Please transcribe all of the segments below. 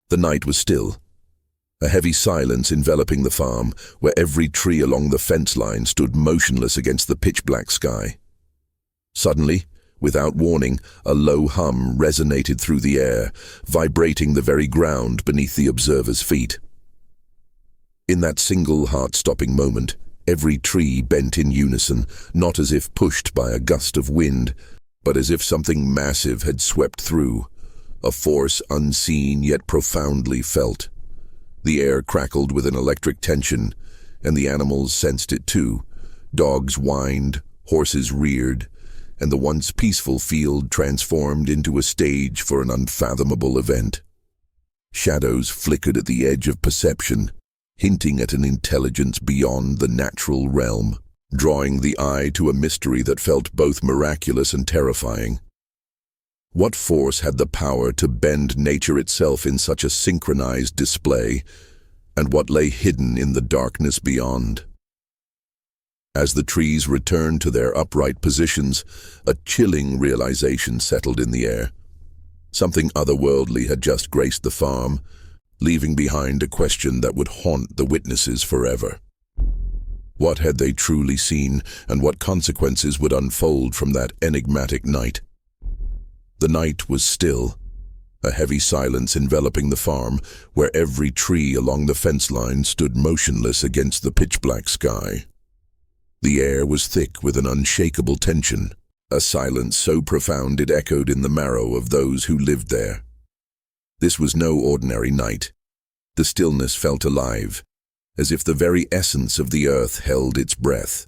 The night was still, a heavy silence enveloping the farm, where every tree along the fence line stood motionless against the pitch-black sky. Suddenly, without warning, a low hum resonated through the air, vibrating the very ground beneath the observer's feet. In that single heart-stopping moment, every tree bent in unison, not as if pushed by a gust of wind, but as if something massive had swept through, a force unseen yet profoundly felt. The air crackled with an electric tension, and the animals sensed it too. Dogs whined, horses reared, and the once peaceful field transformed into a stage for an unfathomable event. Shadows flickered at the edge of perception, hinting at an intelligence beyond the natural realm, drawing the eye to a mystery that felt both miraculous and terrifying. What force had the power to bend nature itself in such a synchronized display, and what lay hidden in the darkness beyond? As the trees returned to their upright positions, a chilling realization settled in the air. Something otherworldly had just graced the farm, leaving behind a question that would haunt the witnesses forever. What had they truly seen, and what consequences would unfold from that enigmatic night? The night was still, a heavy silence enveloping the farm, where every tree along the fence line stood motionless against the pitch-black sky. The air was thick with an unshakable tension, a silence so profound it echoed in the marrow of those who lived there. This was no ordinary night. The stillness felt alive, as if the very essence of the earth held its breath.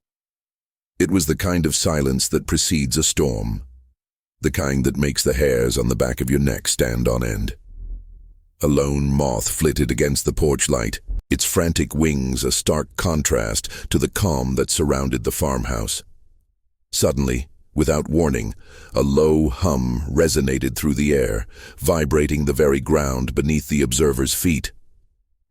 It was the kind of silence that precedes a storm, the kind that makes the hairs on the back of your neck stand on end. A lone moth flitted against the porch light, its frantic wings a stark contrast to the calm that surrounded the farmhouse. Suddenly, without warning, a low hum resonated through the air, vibrating the very ground beneath the observer's feet.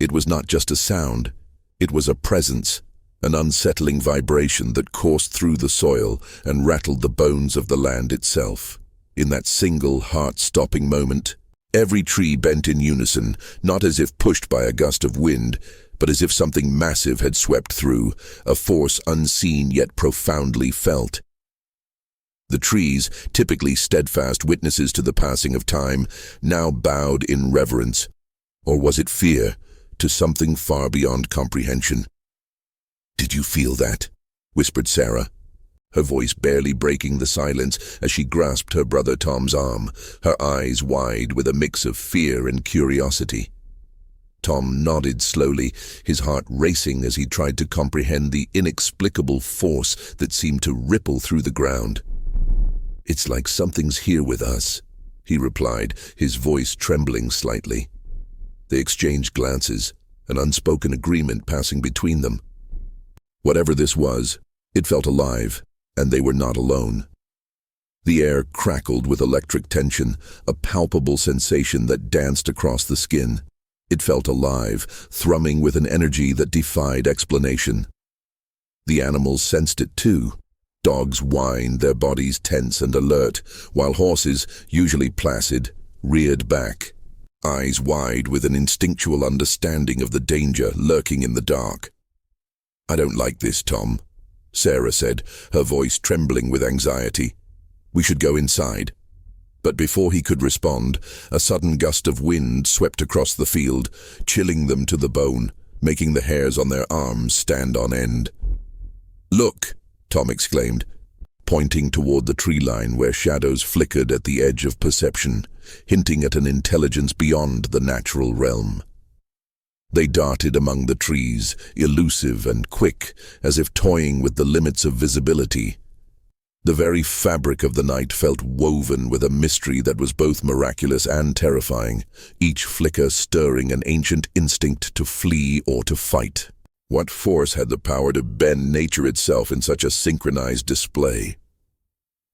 It was not just a sound, it was a presence, an unsettling vibration that coursed through the soil and rattled the bones of the land itself. In that single heart-stopping moment, every tree bent in unison, not as if pushed by a gust of wind, but as if something massive had swept through, a force unseen yet profoundly felt. The trees, typically steadfast witnesses to the passing of time, now bowed in reverence. Or was it fear, to something far beyond comprehension? "Did you feel that?" whispered Sarah, her voice barely breaking the silence as she grasped her brother Tom's arm, her eyes wide with a mix of fear and curiosity. Tom nodded slowly, his heart racing as he tried to comprehend the inexplicable force that seemed to ripple through the ground. "It's like something's here with us," he replied, his voice trembling slightly. They exchanged glances, an unspoken agreement passing between them. Whatever this was, it felt alive, and they were not alone. The air crackled with electric tension, a palpable sensation that danced across the skin. It felt alive, thrumming with an energy that defied explanation. The animals sensed it too. Dogs whined, their bodies tense and alert, while horses, usually placid, reared back, eyes wide with an instinctual understanding of the danger lurking in the dark. "I don't like this, Tom," Sarah said, her voice trembling with anxiety. "We should go inside." But before he could respond, a sudden gust of wind swept across the field, chilling them to the bone, making the hairs on their arms stand on end. "Look!" Tom exclaimed, pointing toward the tree line where shadows flickered at the edge of perception, hinting at an intelligence beyond the natural realm. They darted among the trees, elusive and quick, as if toying with the limits of visibility. The very fabric of the night felt woven with a mystery that was both miraculous and terrifying, each flicker stirring an ancient instinct to flee or to fight. What force had the power to bend nature itself in such a synchronized display?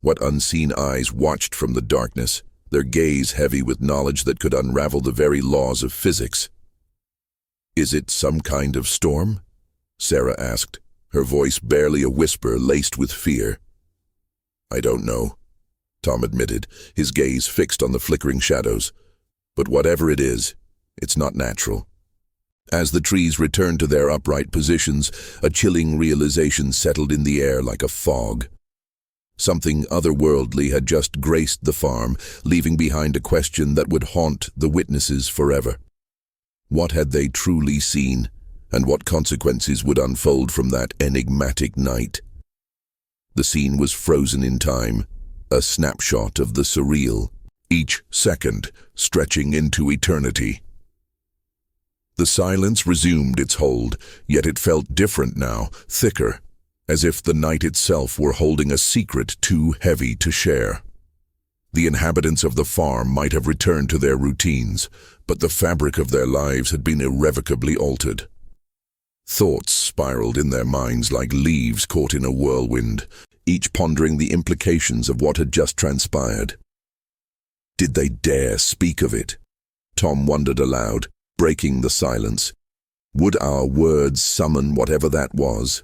What unseen eyes watched from the darkness, their gaze heavy with knowledge that could unravel the very laws of physics? "Is it some kind of storm?" Sarah asked, her voice barely a whisper laced with fear. "I don't know," Tom admitted, his gaze fixed on the flickering shadows. "But whatever it is, It's not natural. As the trees returned to their upright positions, a chilling realization settled in the air like a fog. Something otherworldly had just graced the farm, leaving behind a question that would haunt the witnesses forever. What had they truly seen, and what consequences would unfold from that enigmatic night? The scene was frozen in time, a snapshot of the surreal, each second stretching into eternity. The silence resumed its hold, yet it felt different now, thicker, as if the night itself were holding a secret too heavy to share. The inhabitants of the farm might have returned to their routines, but the fabric of their lives had been irrevocably altered. Thoughts spiraled in their minds like leaves caught in a whirlwind, each pondering the implications of what had just transpired. Did they dare speak of it? Tom wondered aloud, breaking the silence. Would our words summon whatever that was?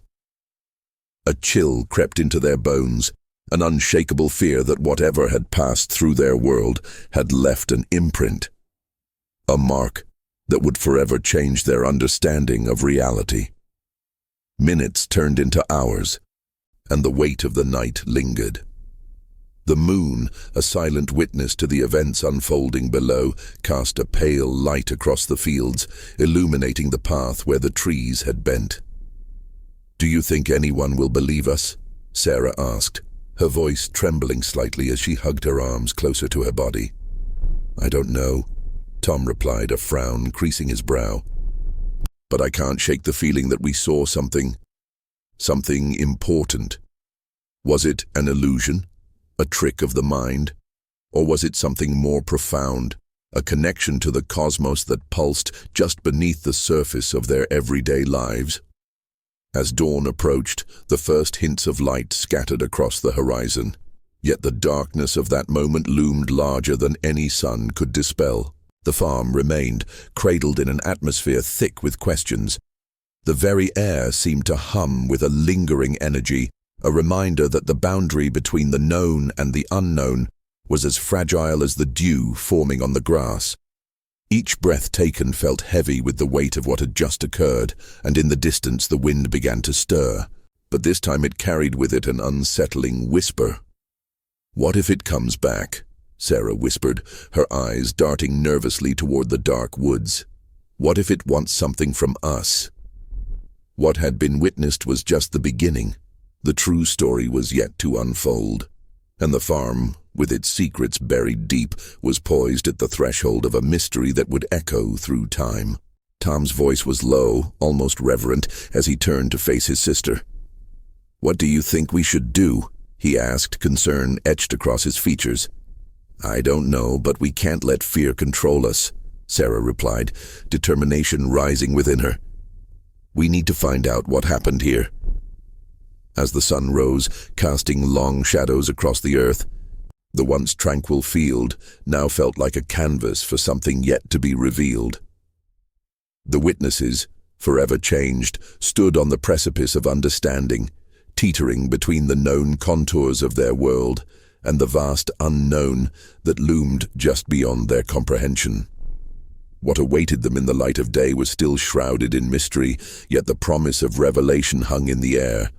A chill crept into their bones, an unshakable fear that whatever had passed through their world had left an imprint, a mark that would forever change their understanding of reality. Minutes turned into hours, and the weight of the night lingered. The moon, a silent witness to the events unfolding below, cast a pale light across the fields, illuminating the path where the trees had bent. "Do you think anyone will believe us?" Sarah asked, her voice trembling slightly as she hugged her arms closer to her body. "I don't know," Tom replied, a frown creasing his brow. "But I can't shake the feeling that we saw something important. Was it an illusion? A trick of the mind? Or was it something more profound, a connection to the cosmos that pulsed just beneath the surface of their everyday lives?" As dawn approached, the first hints of light scattered across the horizon, yet the darkness of that moment loomed larger than any sun could dispel. The farm remained, cradled in an atmosphere thick with questions. The very air seemed to hum with a lingering energy, a reminder that the boundary between the known and the unknown was as fragile as the dew forming on the grass. Each breath taken felt heavy with the weight of what had just occurred, and in the distance the wind began to stir, but this time it carried with it an unsettling whisper. "What if it comes back?" Sarah whispered, her eyes darting nervously toward the dark woods. "What if it wants something from us?" What had been witnessed was just the beginning. The true story was yet to unfold, and the farm, with its secrets buried deep, was poised at the threshold of a mystery that would echo through time. Tom's voice was low, almost reverent, as he turned to face his sister. "What do you think we should do?" he asked, concern etched across his features. "I don't know, but we can't let fear control us," Sarah replied, determination rising within her. "We need to find out what happened here." As the sun rose, casting long shadows across the earth, the once tranquil field now felt like a canvas for something yet to be revealed. The witnesses, forever changed, stood on the precipice of understanding, teetering between the known contours of their world and the vast unknown that loomed just beyond their comprehension. What awaited them in the light of day was still shrouded in mystery, yet the promise of revelation hung in the air,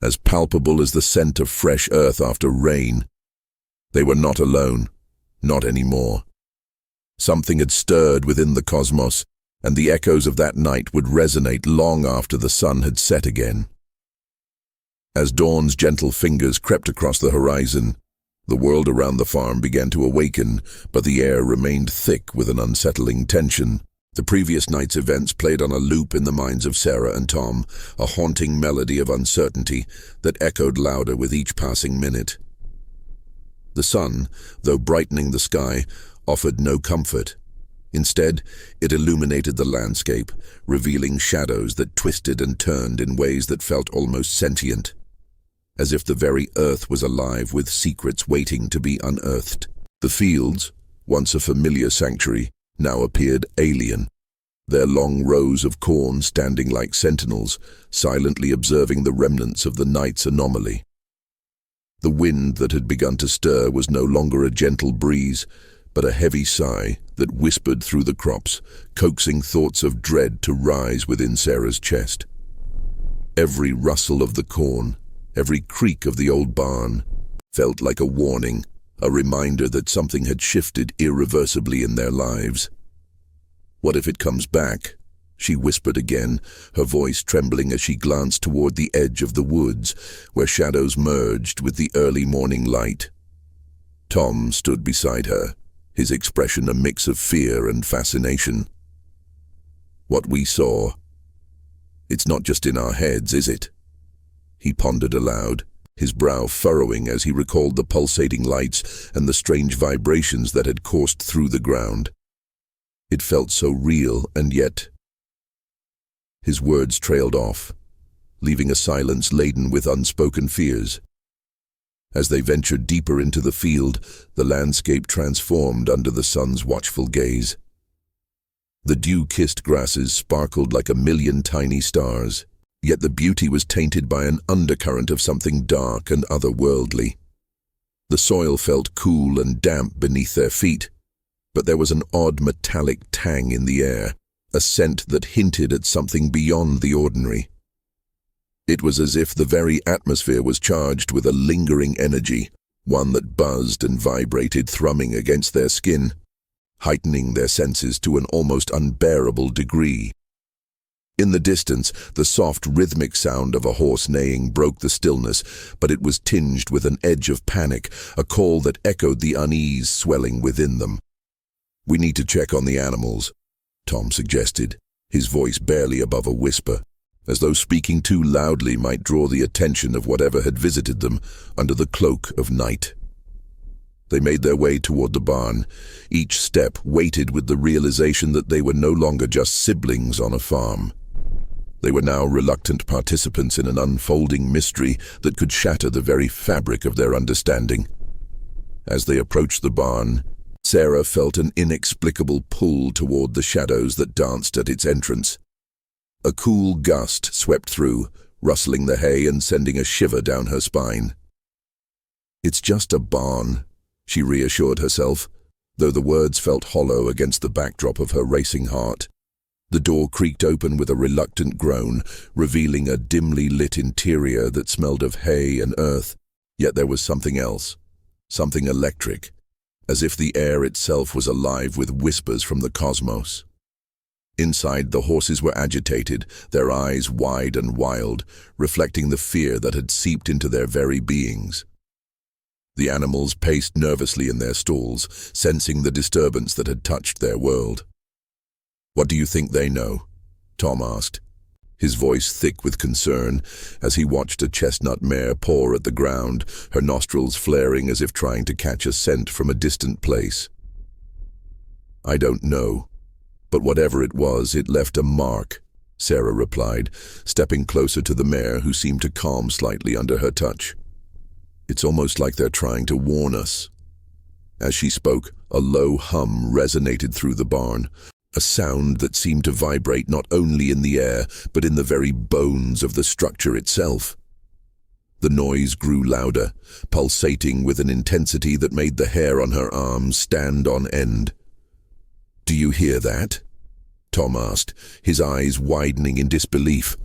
as palpable as the scent of fresh earth after rain. They were not alone, not anymore. Something had stirred within the cosmos, and the echoes of that night would resonate long after the sun had set again. As dawn's gentle fingers crept across the horizon, the world around the farm began to awaken, but the air remained thick with an unsettling tension. The previous night's events played on a loop in the minds of Sarah and Tom, a haunting melody of uncertainty that echoed louder with each passing minute. The sun, though brightening the sky, offered no comfort. Instead, it illuminated the landscape, revealing shadows that twisted and turned in ways that felt almost sentient, as if the very earth was alive with secrets waiting to be unearthed. The fields, once a familiar sanctuary, now appeared alien, their long rows of corn standing like sentinels, silently observing the remnants of the night's anomaly. The wind that had begun to stir was no longer a gentle breeze, but a heavy sigh that whispered through the crops, coaxing thoughts of dread to rise within Sarah's chest. Every rustle of the corn, every creak of the old barn, felt like a warning, a reminder that something had shifted irreversibly in their lives. "What if it comes back?" she whispered again, her voice trembling as she glanced toward the edge of the woods, where shadows merged with the early morning light. Tom stood beside her, his expression a mix of fear and fascination. "What we saw, it's not just in our heads, is it?" He pondered aloud, his brow furrowing as he recalled the pulsating lights and the strange vibrations that had coursed through the ground. It felt so real, and yet... His words trailed off, leaving a silence laden with unspoken fears. As they ventured deeper into the field, the landscape transformed under the sun's watchful gaze. The dew-kissed grasses sparkled like a million tiny stars, yet the beauty was tainted by an undercurrent of something dark and otherworldly. The soil felt cool and damp beneath their feet, but there was an odd metallic tang in the air, a scent that hinted at something beyond the ordinary. It was as if the very atmosphere was charged with a lingering energy, one that buzzed and vibrated, thrumming against their skin, heightening their senses to an almost unbearable degree. In the distance, the soft, rhythmic sound of a horse neighing broke the stillness, but it was tinged with an edge of panic, a call that echoed the unease swelling within them. "We need to check on the animals," Tom suggested, his voice barely above a whisper, as though speaking too loudly might draw the attention of whatever had visited them under the cloak of night. They made their way toward the barn, each step weighted with the realization that they were no longer just siblings on a farm. They were now reluctant participants in an unfolding mystery that could shatter the very fabric of their understanding. As they approached the barn, Sarah felt an inexplicable pull toward the shadows that danced at its entrance. A cool gust swept through, rustling the hay and sending a shiver down her spine. "It's just a barn," she reassured herself, though the words felt hollow against the backdrop of her racing heart. The door creaked open with a reluctant groan, revealing a dimly lit interior that smelled of hay and earth. Yet there was something else, something electric, as if the air itself was alive with whispers from the cosmos. Inside, the horses were agitated, their eyes wide and wild, reflecting the fear that had seeped into their very beings. The animals paced nervously in their stalls, sensing the disturbance that had touched their world. "What do you think they know?" Tom asked, his voice thick with concern, as he watched a chestnut mare paw at the ground, her nostrils flaring as if trying to catch a scent from a distant place. "I don't know, but whatever it was, it left a mark," Sarah replied, stepping closer to the mare, who seemed to calm slightly under her touch. "It's almost like they're trying to warn us." As she spoke, a low hum resonated through the barn, a sound that seemed to vibrate not only in the air, but in the very bones of the structure itself. The noise grew louder, pulsating with an intensity that made the hair on her arms stand on end. "Do you hear that?" Tom asked, his eyes widening in disbelief.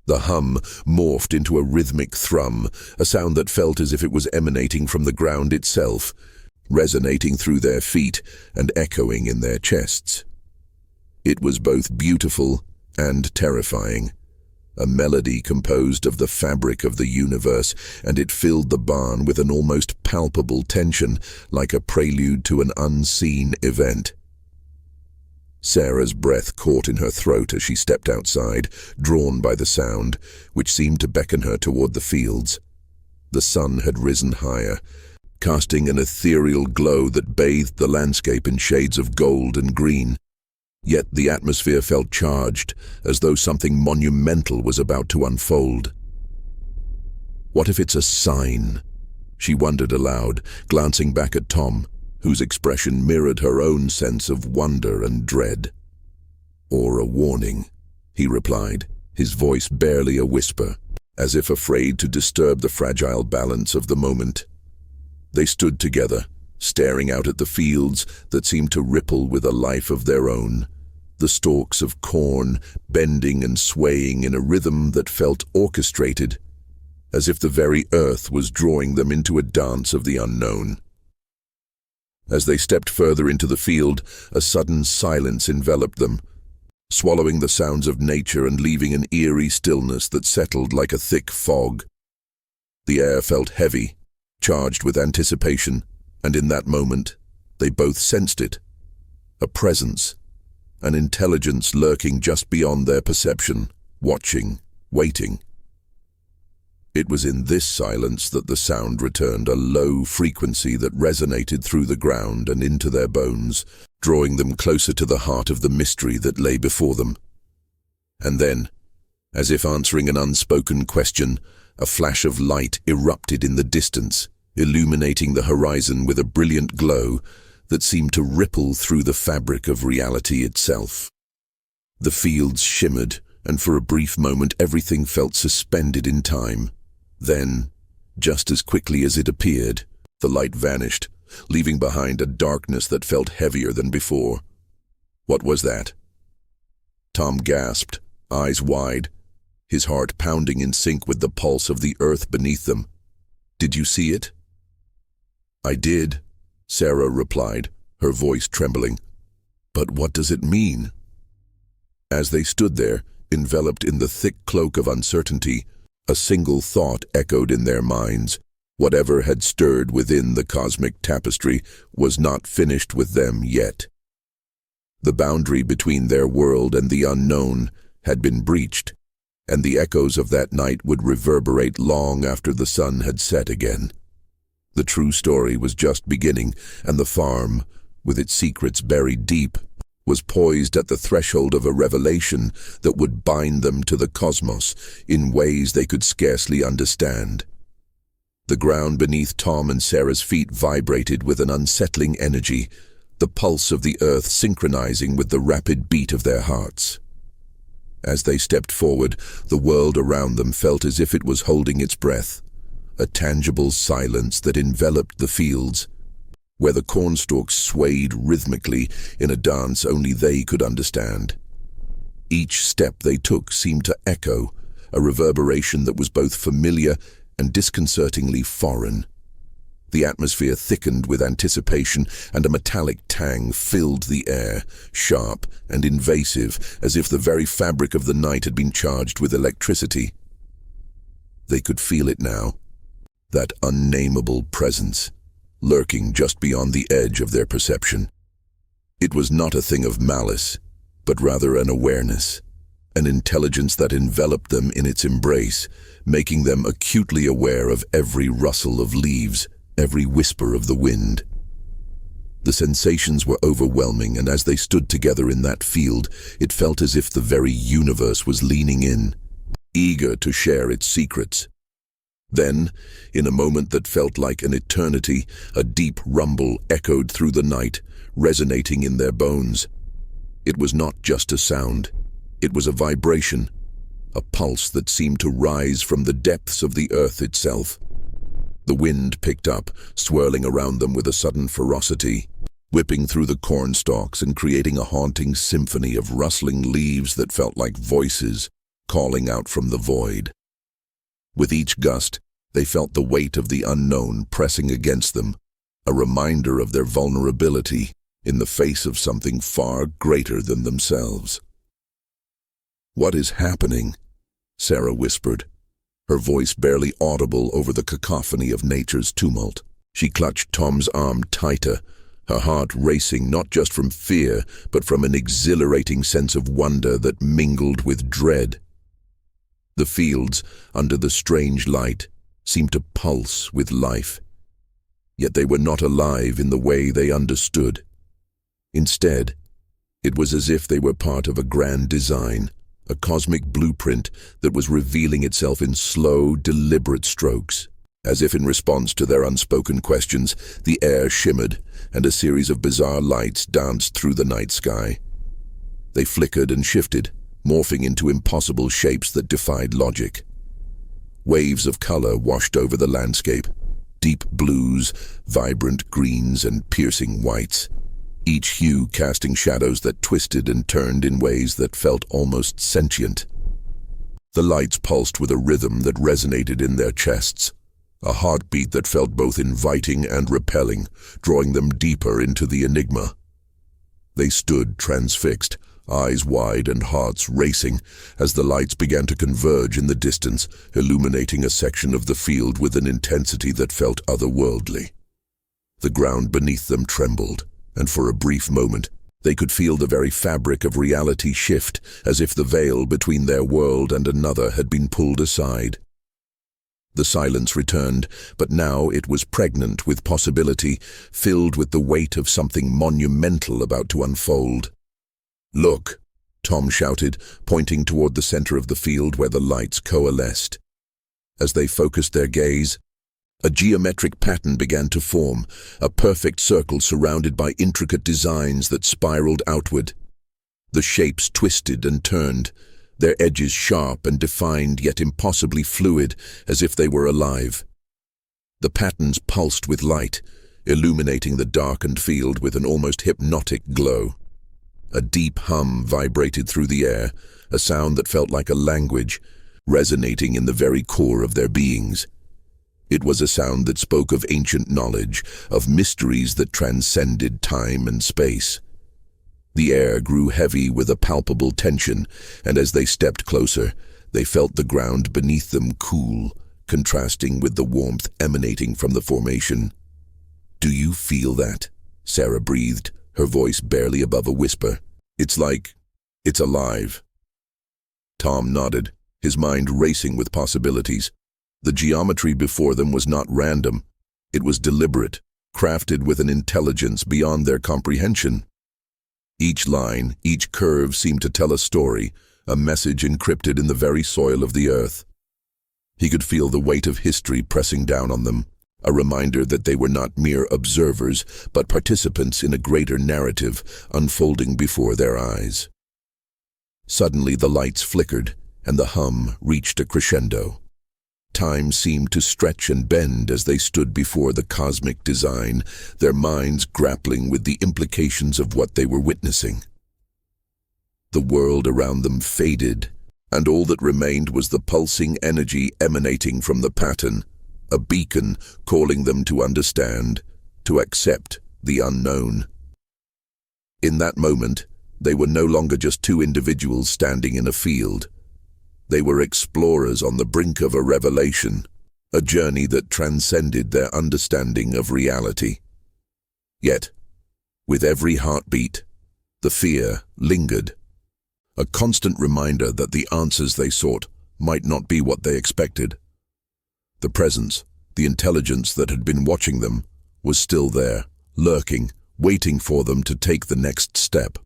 The hum morphed into a rhythmic thrum, a sound that felt as if it was emanating from the ground itself, resonating through their feet and echoing in their chests. It was both beautiful and terrifying, a melody composed of the fabric of the universe, and it filled the barn with an almost palpable tension, like a prelude to an unseen event. Sarah's breath caught in her throat as she stepped outside, drawn by the sound, which seemed to beckon her toward the fields. The sun had risen higher, casting an ethereal glow that bathed the landscape in shades of gold and green. Yet the atmosphere felt charged, as though something monumental was about to unfold. "What if it's a sign?" she wondered aloud, glancing back at Tom, whose expression mirrored her own sense of wonder and dread. "Or a warning," he replied, his voice barely a whisper, as if afraid to disturb the fragile balance of the moment. They stood together, staring out at the fields that seemed to ripple with a life of their own, the stalks of corn bending and swaying in a rhythm that felt orchestrated, as if the very earth was drawing them into a dance of the unknown. As they stepped further into the field, a sudden silence enveloped them, swallowing the sounds of nature and leaving an eerie stillness that settled like a thick fog. The air felt heavy, charged with anticipation, and in that moment, they both sensed it. A presence, an intelligence lurking just beyond their perception, watching, waiting. It was in this silence that the sound returned, a low frequency that resonated through the ground and into their bones, drawing them closer to the heart of the mystery that lay before them. And then, as if answering an unspoken question, a flash of light erupted in the distance, illuminating the horizon with a brilliant glow that seemed to ripple through the fabric of reality itself. The fields shimmered, and for a brief moment everything felt suspended in time. Then, just as quickly as it appeared, the light vanished, leaving behind a darkness that felt heavier than before. What was that? Tom gasped, eyes wide, his heart pounding in sync with the pulse of the earth beneath them. "Did you see it?" "I did," Sarah replied, her voice trembling. "But what does it mean?" As they stood there, enveloped in the thick cloak of uncertainty, a single thought echoed in their minds. Whatever had stirred within the cosmic tapestry was not finished with them yet. The boundary between their world and the unknown had been breached, and the echoes of that night would reverberate long after the sun had set again. The true story was just beginning, and the farm, with its secrets buried deep, was poised at the threshold of a revelation that would bind them to the cosmos in ways they could scarcely understand. The ground beneath Tom and Sarah's feet vibrated with an unsettling energy, the pulse of the earth synchronizing with the rapid beat of their hearts. As they stepped forward, the world around them felt as if it was holding its breath, a tangible silence that enveloped the fields, where the cornstalks swayed rhythmically in a dance only they could understand. Each step they took seemed to echo, a reverberation that was both familiar and disconcertingly foreign. The atmosphere thickened with anticipation, and a metallic tang filled the air, sharp and invasive, as if the very fabric of the night had been charged with electricity. They could feel it now, that unnameable presence, lurking just beyond the edge of their perception. It was not a thing of malice, but rather an awareness, an intelligence that enveloped them in its embrace, making them acutely aware of every rustle of leaves, every whisper of the wind. The sensations were overwhelming, and as they stood together in that field, it felt as if the very universe was leaning in, eager to share its secrets. Then, in a moment that felt like an eternity, a deep rumble echoed through the night, resonating in their bones. It was not just a sound. It was a vibration, a pulse that seemed to rise from the depths of the earth itself. The wind picked up, swirling around them with a sudden ferocity, whipping through the cornstalks and creating a haunting symphony of rustling leaves that felt like voices calling out from the void. With each gust, they felt the weight of the unknown pressing against them, a reminder of their vulnerability in the face of something far greater than themselves. "What is happening?" Sarah whispered, her voice barely audible over the cacophony of nature's tumult. She clutched Tom's arm tighter, her heart racing not just from fear, but from an exhilarating sense of wonder that mingled with dread. The fields, under the strange light, seemed to pulse with life. Yet they were not alive in the way they understood. Instead, it was as if they were part of a grand design, a cosmic blueprint that was revealing itself in slow, deliberate strokes. As if in response to their unspoken questions, the air shimmered, and a series of bizarre lights danced through the night sky. They flickered and shifted, morphing into impossible shapes that defied logic. Waves of color washed over the landscape, Deep blues, vibrant greens, and piercing whites, each hue casting shadows that twisted and turned in ways that felt almost sentient. The lights pulsed with a rhythm that resonated in their chests, a heartbeat that felt both inviting and repelling, drawing them deeper into the enigma. They stood transfixed, eyes wide and hearts racing, as the lights began to converge in the distance, illuminating a section of the field with an intensity that felt otherworldly. The ground beneath them trembled, and for a brief moment, they could feel the very fabric of reality shift, as if the veil between their world and another had been pulled aside. The silence returned, but now it was pregnant with possibility, filled with the weight of something monumental about to unfold. "Look," Tom shouted, pointing toward the center of the field where the lights coalesced. As they focused their gaze, a geometric pattern began to form, a perfect circle surrounded by intricate designs that spiraled outward. The shapes twisted and turned, their edges sharp and defined yet impossibly fluid, as if they were alive. The patterns pulsed with light, illuminating the darkened field with an almost hypnotic glow. A deep hum vibrated through the air, a sound that felt like a language, resonating in the very core of their beings. It was a sound that spoke of ancient knowledge, of mysteries that transcended time and space. The air grew heavy with a palpable tension, and as they stepped closer, they felt the ground beneath them cool, contrasting with the warmth emanating from the formation. "Do you feel that?" Sarah breathed, her voice barely above a whisper. "It's like it's alive." Tom nodded, his mind racing with possibilities. The geometry before them was not random. It was deliberate, crafted with an intelligence beyond their comprehension. Each line, each curve seemed to tell a story, a message encrypted in the very soil of the earth. He could feel the weight of history pressing down on them, a reminder that they were not mere observers, but participants in a greater narrative unfolding before their eyes. Suddenly the lights flickered, and the hum reached a crescendo. Time seemed to stretch and bend as they stood before the cosmic design, their minds grappling with the implications of what they were witnessing. The world around them faded, and all that remained was the pulsing energy emanating from the pattern, a beacon calling them to understand, to accept the unknown. In that moment, they were no longer just two individuals standing in a field. They were explorers on the brink of a revelation, a journey that transcended their understanding of reality. Yet, with every heartbeat, the fear lingered, a constant reminder that the answers they sought might not be what they expected. The presence, the intelligence that had been watching them, was still there, lurking, waiting for them to take the next step.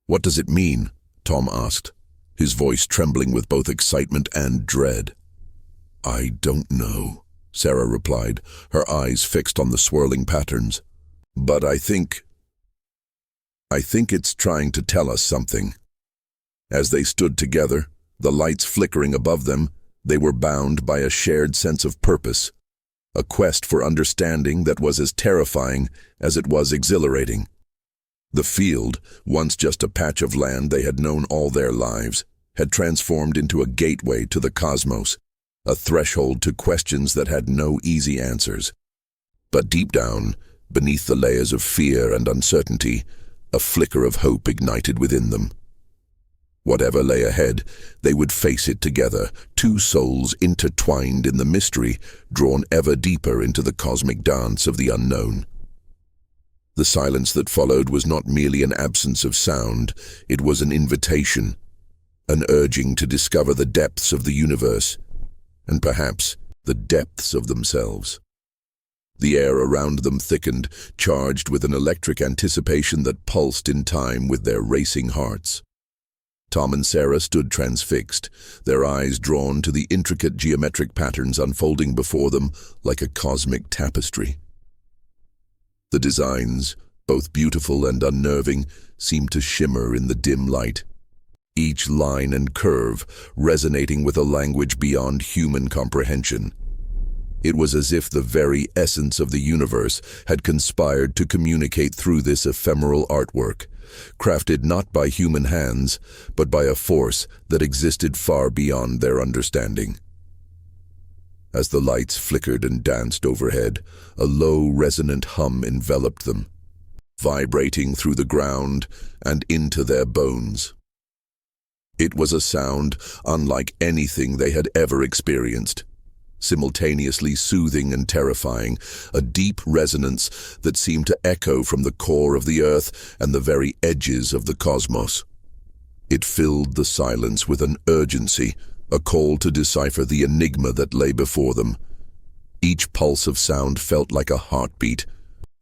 "What does it mean?" Tom asked, his voice trembling with both excitement and dread. "I don't know," Sarah replied, her eyes fixed on the swirling patterns. "But I think it's trying to tell us something." As they stood together, the lights flickering above them, they were bound by a shared sense of purpose, a quest for understanding that was as terrifying as it was exhilarating. The field, once just a patch of land they had known all their lives, had transformed into a gateway to the cosmos, a threshold to questions that had no easy answers. But deep down, beneath the layers of fear and uncertainty, a flicker of hope ignited within them. Whatever lay ahead, they would face it together, two souls intertwined in the mystery, drawn ever deeper into the cosmic dance of the unknown. The silence that followed was not merely an absence of sound, it was an invitation, an urging to discover the depths of the universe, and perhaps the depths of themselves. The air around them thickened, charged with an electric anticipation that pulsed in time with their racing hearts. Tom and Sarah stood transfixed, their eyes drawn to the intricate geometric patterns unfolding before them like a cosmic tapestry. The designs, both beautiful and unnerving, seemed to shimmer in the dim light, each line and curve resonating with a language beyond human comprehension. It was as if the very essence of the universe had conspired to communicate through this ephemeral artwork, crafted not by human hands, but by a force that existed far beyond their understanding. As the lights flickered and danced overhead, a low, resonant hum enveloped them, vibrating through the ground and into their bones. It was a sound unlike anything they had ever experienced, simultaneously soothing and terrifying, a deep resonance that seemed to echo from the core of the earth and the very edges of the cosmos. It filled the silence with an urgency, a call to decipher the enigma that lay before them. Each pulse of sound felt like a heartbeat,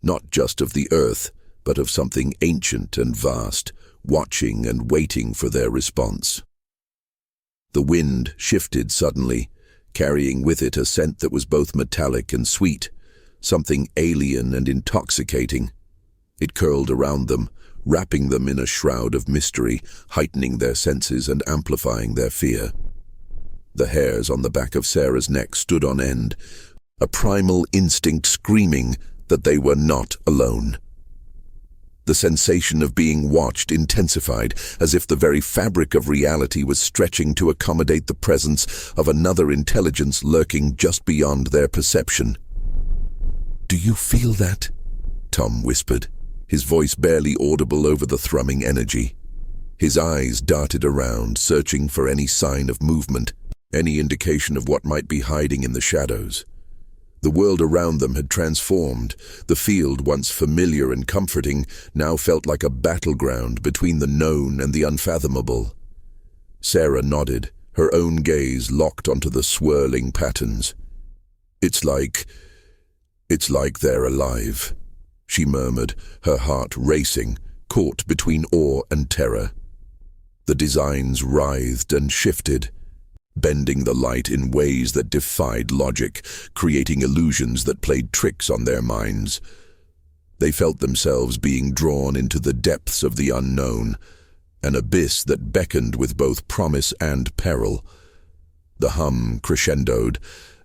not just of the earth, but of something ancient and vast, watching and waiting for their response. The wind shifted suddenly, carrying with it a scent that was both metallic and sweet, something alien and intoxicating. It curled around them, wrapping them in a shroud of mystery, heightening their senses and amplifying their fear. The hairs on the back of Sarah's neck stood on end, a primal instinct screaming that they were not alone. The sensation of being watched intensified, as if the very fabric of reality was stretching to accommodate the presence of another intelligence lurking just beyond their perception. "Do you feel that?" Tom whispered, his voice barely audible over the thrumming energy. His eyes darted around, searching for any sign of movement, any indication of what might be hiding in the shadows. The world around them had transformed. The field, once familiar and comforting, now felt like a battleground between the known and the unfathomable. Sarah nodded, her own gaze locked onto the swirling patterns. It's like they're alive," she murmured, her heart racing, caught between awe and terror. The designs writhed and shifted, bending the light in ways that defied logic, creating illusions that played tricks on their minds. They felt themselves being drawn into the depths of the unknown, an abyss that beckoned with both promise and peril. The hum crescendoed,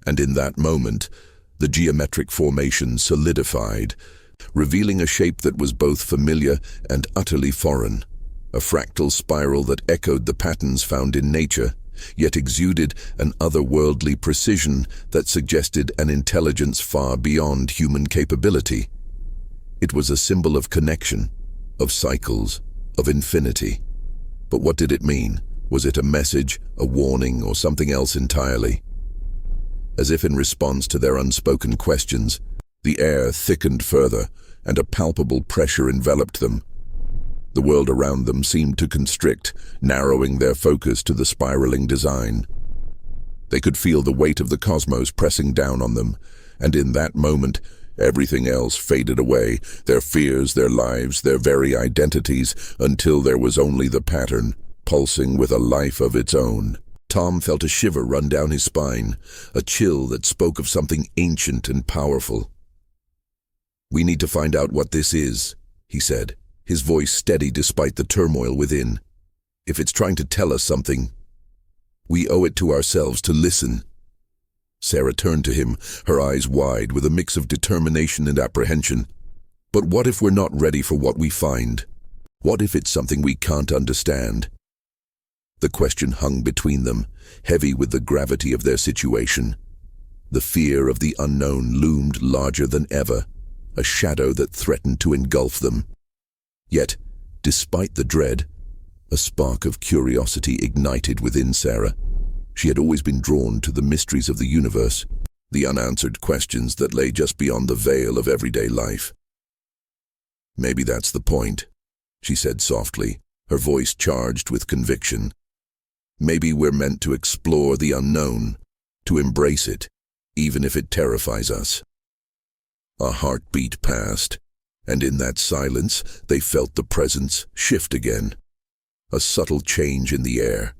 and in that moment, the geometric formation solidified, revealing a shape that was both familiar and utterly foreign, a fractal spiral that echoed the patterns found in nature, yet exuded an otherworldly precision that suggested an intelligence far beyond human capability. It was a symbol of connection, of cycles, of infinity. But what did it mean? Was it a message, a warning, or something else entirely? As if in response to their unspoken questions, the air thickened further, and a palpable pressure enveloped them. The world around them seemed to constrict, narrowing their focus to the spiraling design. They could feel the weight of the cosmos pressing down on them, and in that moment, everything else faded away, their fears, their lives, their very identities, until there was only the pattern, pulsing with a life of its own. Tom felt a shiver run down his spine, a chill that spoke of something ancient and powerful. "We need to find out what this is," he said, his voice steady despite the turmoil within. "If it's trying to tell us something, we owe it to ourselves to listen." Sarah turned to him, her eyes wide with a mix of determination and apprehension. "But what if we're not ready for what we find? What if it's something we can't understand?" The question hung between them, heavy with the gravity of their situation. The fear of the unknown loomed larger than ever, a shadow that threatened to engulf them. Yet, despite the dread, a spark of curiosity ignited within Sarah. She had always been drawn to the mysteries of the universe, the unanswered questions that lay just beyond the veil of everyday life. "Maybe that's the point," she said softly, her voice charged with conviction. "Maybe we're meant to explore the unknown, to embrace it, even if it terrifies us." A heartbeat passed, and in that silence they felt the presence shift again. A subtle change in the air,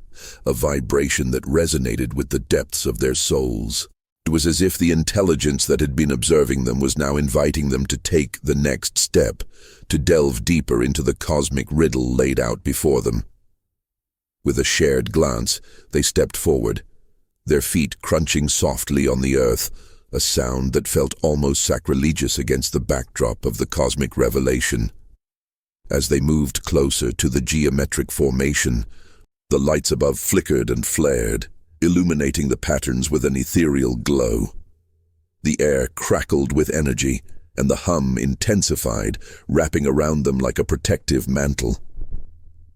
a vibration that resonated with the depths of their souls. It was as if the intelligence that had been observing them was now inviting them to take the next step, to delve deeper into the cosmic riddle laid out before them. With a shared glance, they stepped forward, their feet crunching softly on the earth, a sound that felt almost sacrilegious against the backdrop of the cosmic revelation. As they moved closer to the geometric formation, the lights above flickered and flared, illuminating the patterns with an ethereal glow. The air crackled with energy, and the hum intensified, wrapping around them like a protective mantle.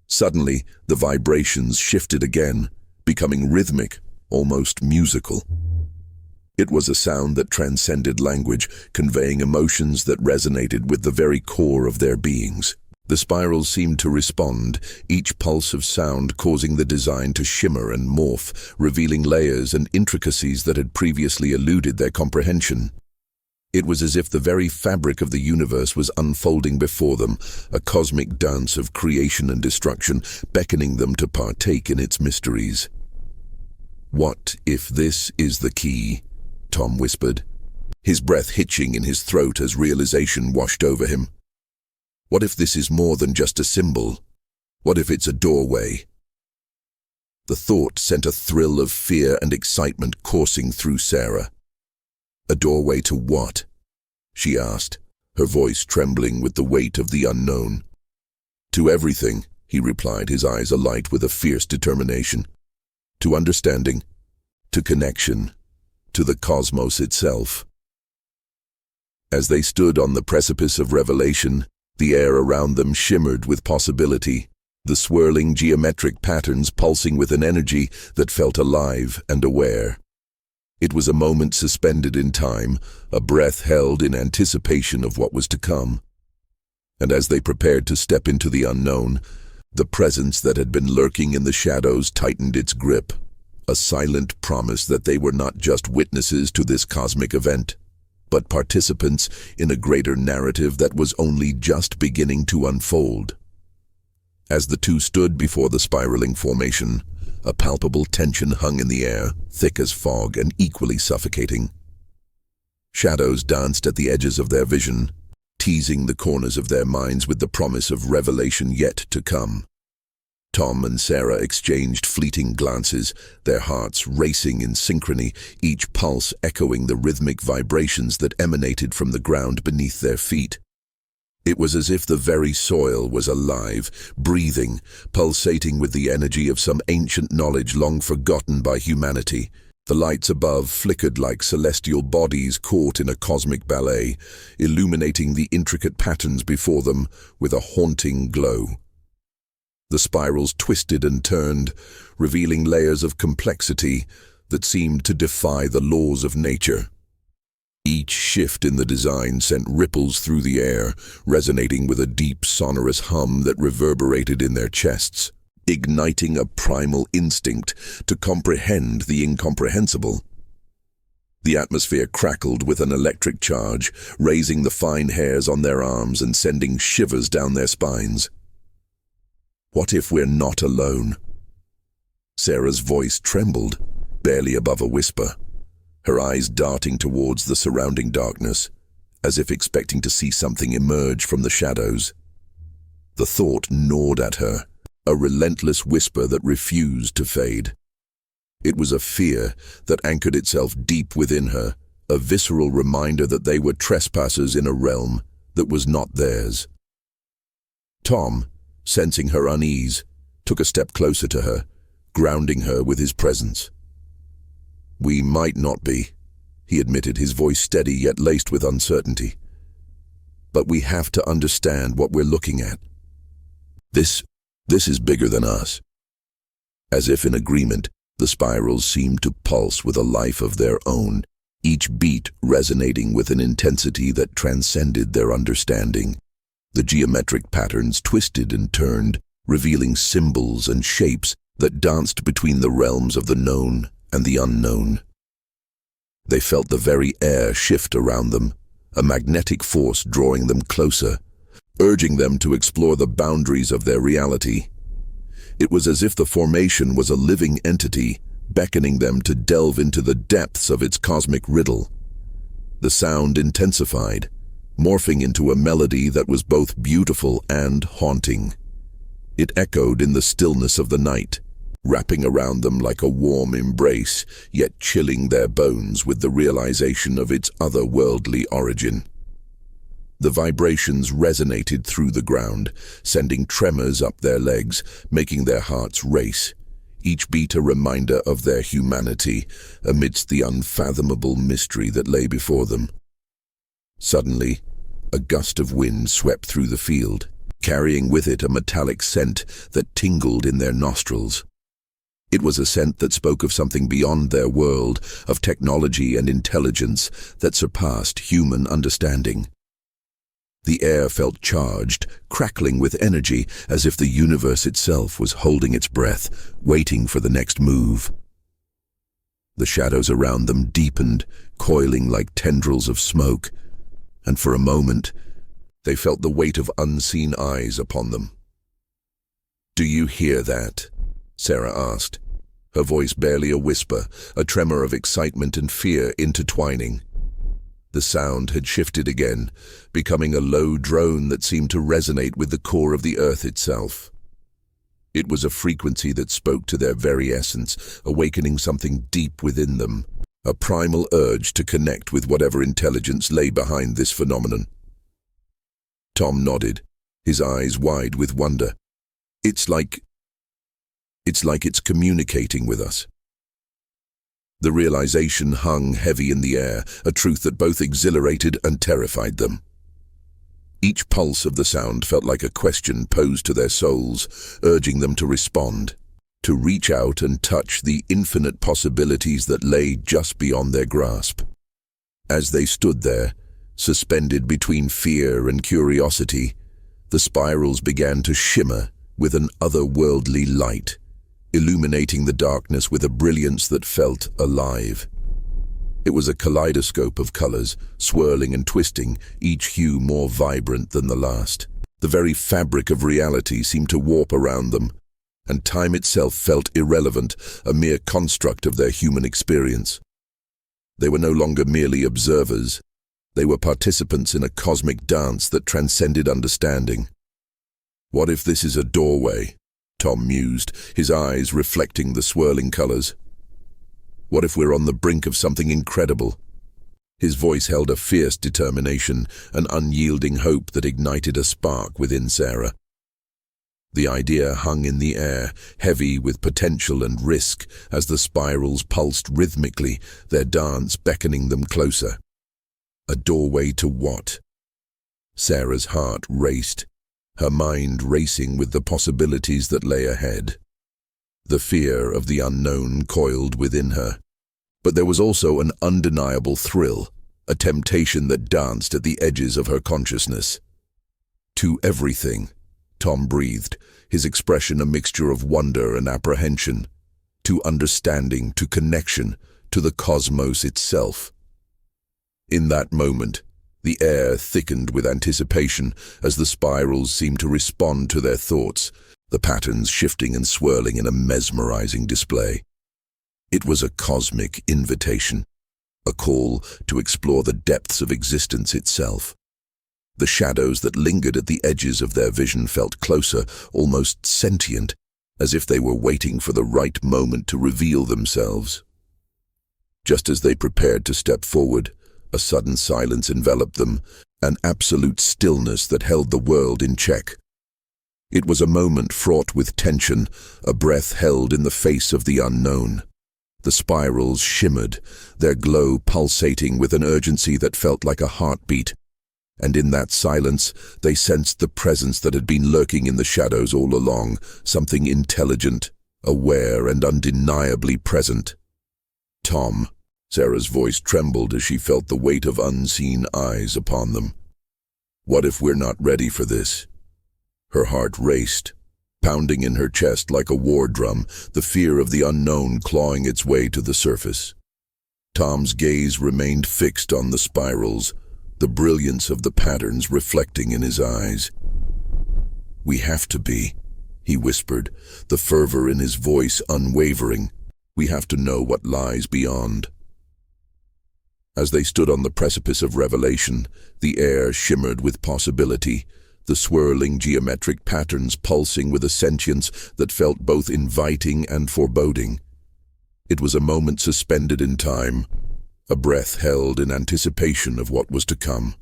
Suddenly, the vibrations shifted again, becoming rhythmic, almost musical. It was a sound that transcended language, conveying emotions that resonated with the very core of their beings. The spirals seemed to respond, each pulse of sound causing the design to shimmer and morph, revealing layers and intricacies that had previously eluded their comprehension. It was as if the very fabric of the universe was unfolding before them, a cosmic dance of creation and destruction, beckoning them to partake in its mysteries. "What if this is the key?" Tom whispered, his breath hitching in his throat as realization washed over him. What if this is more than just a symbol? What if it's a doorway? The thought sent a thrill of fear and excitement coursing through Sarah. A doorway to what? She asked, her voice trembling with the weight of the unknown. To everything, he replied, his eyes alight with a fierce determination. To understanding, to connection, to the cosmos itself. As they stood on the precipice of revelation, the air around them shimmered with possibility, the swirling geometric patterns pulsing with an energy that felt alive and aware. It was a moment suspended in time, a breath held in anticipation of what was to come. And as they prepared to step into the unknown, the presence that had been lurking in the shadows tightened its grip, a silent promise that they were not just witnesses to this cosmic event, but participants in a greater narrative that was only just beginning to unfold. As the two stood before the spiraling formation, a palpable tension hung in the air, thick as fog and equally suffocating. Shadows danced at the edges of their vision, teasing the corners of their minds with the promise of revelation yet to come. Tom and Sarah exchanged fleeting glances, their hearts racing in synchrony, each pulse echoing the rhythmic vibrations that emanated from the ground beneath their feet. It was as if the very soil was alive, breathing, pulsating with the energy of some ancient knowledge long forgotten by humanity. The lights above flickered like celestial bodies caught in a cosmic ballet, illuminating the intricate patterns before them with a haunting glow. The spirals twisted and turned, revealing layers of complexity that seemed to defy the laws of nature. Each shift in the design sent ripples through the air, resonating with a deep, sonorous hum that reverberated in their chests, igniting a primal instinct to comprehend the incomprehensible. The atmosphere crackled with an electric charge, raising the fine hairs on their arms and sending shivers down their spines. What if we're not alone? Sarah's voice trembled, barely above a whisper, her eyes darting towards the surrounding darkness, as if expecting to see something emerge from the shadows. The thought gnawed at her, a relentless whisper that refused to fade. It was a fear that anchored itself deep within her, a visceral reminder that they were trespassers in a realm that was not theirs. Tom, sensing her unease, took a step closer to her, grounding her with his presence. "We might not be," he admitted, his voice steady yet laced with uncertainty. "But we have to understand what we're looking at. This is bigger than us." As if in agreement, the spirals seemed to pulse with a life of their own, each beat resonating with an intensity that transcended their understanding. The geometric patterns twisted and turned, revealing symbols and shapes that danced between the realms of the known and the unknown. They felt the very air shift around them, a magnetic force drawing them closer, urging them to explore the boundaries of their reality. It was as if the formation was a living entity, beckoning them to delve into the depths of its cosmic riddle. The sound intensified, morphing into a melody that was both beautiful and haunting. It echoed in the stillness of the night, wrapping around them like a warm embrace, yet chilling their bones with the realization of its otherworldly origin. The vibrations resonated through the ground, sending tremors up their legs, making their hearts race, each beat a reminder of their humanity amidst the unfathomable mystery that lay before them. Suddenly, a gust of wind swept through the field, carrying with it a metallic scent that tingled in their nostrils. It was a scent that spoke of something beyond their world, of technology and intelligence that surpassed human understanding. The air felt charged, crackling with energy, as if the universe itself was holding its breath, waiting for the next move. The shadows around them deepened, coiling like tendrils of smoke, and for a moment, they felt the weight of unseen eyes upon them. "Do you hear that?" Sarah asked, her voice barely a whisper, a tremor of excitement and fear intertwining. The sound had shifted again, becoming a low drone that seemed to resonate with the core of the earth itself. It was a frequency that spoke to their very essence, awakening something deep within them, a primal urge to connect with whatever intelligence lay behind this phenomenon. Tom nodded, his eyes wide with wonder. It's like it's communicating with us." The realization hung heavy in the air, a truth that both exhilarated and terrified them. Each pulse of the sound felt like a question posed to their souls, urging them to respond, to reach out and touch the infinite possibilities that lay just beyond their grasp. As they stood there, suspended between fear and curiosity, the spirals began to shimmer with an otherworldly light, illuminating the darkness with a brilliance that felt alive. It was a kaleidoscope of colors, swirling and twisting, each hue more vibrant than the last. The very fabric of reality seemed to warp around them, and time itself felt irrelevant, a mere construct of their human experience. They were no longer merely observers. They were participants in a cosmic dance that transcended understanding. "What if this is a doorway?" Tom mused, his eyes reflecting the swirling colors. "What if we're on the brink of something incredible?" His voice held a fierce determination, an unyielding hope that ignited a spark within Sarah. The idea hung in the air, heavy with potential and risk, as the spirals pulsed rhythmically, their dance beckoning them closer. A doorway to what? Sarah's heart raced, her mind racing with the possibilities that lay ahead. The fear of the unknown coiled within her. But there was also an undeniable thrill, a temptation that danced at the edges of her consciousness. "To everything," Tom breathed, his expression a mixture of wonder and apprehension. "To understanding, to connection, to the cosmos itself." In that moment, the air thickened with anticipation as the spirals seemed to respond to their thoughts, the patterns shifting and swirling in a mesmerizing display. It was a cosmic invitation, a call to explore the depths of existence itself. The shadows that lingered at the edges of their vision felt closer, almost sentient, as if they were waiting for the right moment to reveal themselves. Just as they prepared to step forward, a sudden silence enveloped them, an absolute stillness that held the world in check. It was a moment fraught with tension, a breath held in the face of the unknown. The spirals shimmered, their glow pulsating with an urgency that felt like a heartbeat. And in that silence, they sensed the presence that had been lurking in the shadows all along, something intelligent, aware and undeniably present. "Tom." Sarah's voice trembled as she felt the weight of unseen eyes upon them. "What if we're not ready for this?" Her heart raced, pounding in her chest like a war drum, the fear of the unknown clawing its way to the surface. Tom's gaze remained fixed on the spirals, the brilliance of the patterns reflecting in his eyes. "We have to be," he whispered, the fervor in his voice unwavering. "We have to know what lies beyond." As they stood on the precipice of revelation, the air shimmered with possibility, the swirling geometric patterns pulsing with a sentience that felt both inviting and foreboding. It was a moment suspended in time, a breath held in anticipation of what was to come.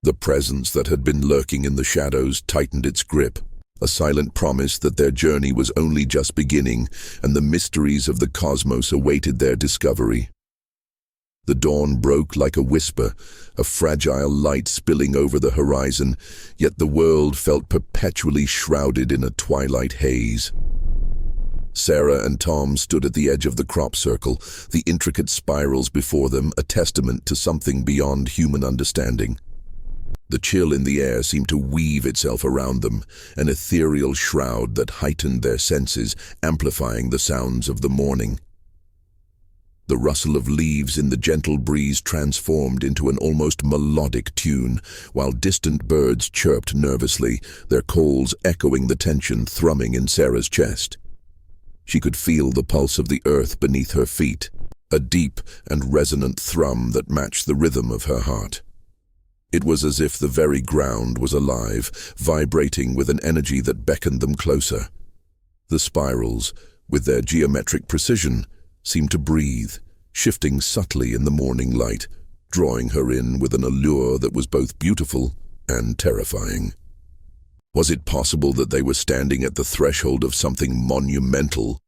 The presence that had been lurking in the shadows tightened its grip, a silent promise that their journey was only just beginning and the mysteries of the cosmos awaited their discovery. The dawn broke like a whisper, a fragile light spilling over the horizon, yet the world felt perpetually shrouded in a twilight haze. Sarah and Tom stood at the edge of the crop circle, the intricate spirals before them a testament to something beyond human understanding. The chill in the air seemed to weave itself around them, an ethereal shroud that heightened their senses, amplifying the sounds of the morning. The rustle of leaves in the gentle breeze transformed into an almost melodic tune, while distant birds chirped nervously, their calls echoing the tension thrumming in Sarah's chest. She could feel the pulse of the earth beneath her feet, a deep and resonant thrum that matched the rhythm of her heart. It was as if the very ground was alive, vibrating with an energy that beckoned them closer. The spirals, with their geometric precision, seemed to breathe, shifting subtly in the morning light, drawing her in with an allure that was both beautiful and terrifying. Was it possible that they were standing at the threshold of something monumental?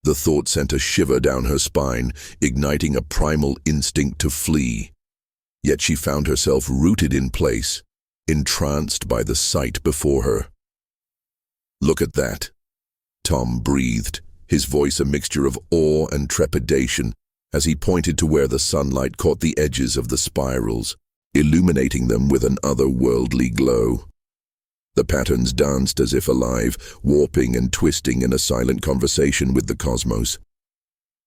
The thought sent a shiver down her spine, igniting a primal instinct to flee. Yet she found herself rooted in place, entranced by the sight before her. "Look at that," Tom breathed, his voice a mixture of awe and trepidation as he pointed to where the sunlight caught the edges of the spirals, illuminating them with an otherworldly glow. The patterns danced as if alive, warping and twisting in a silent conversation with the cosmos.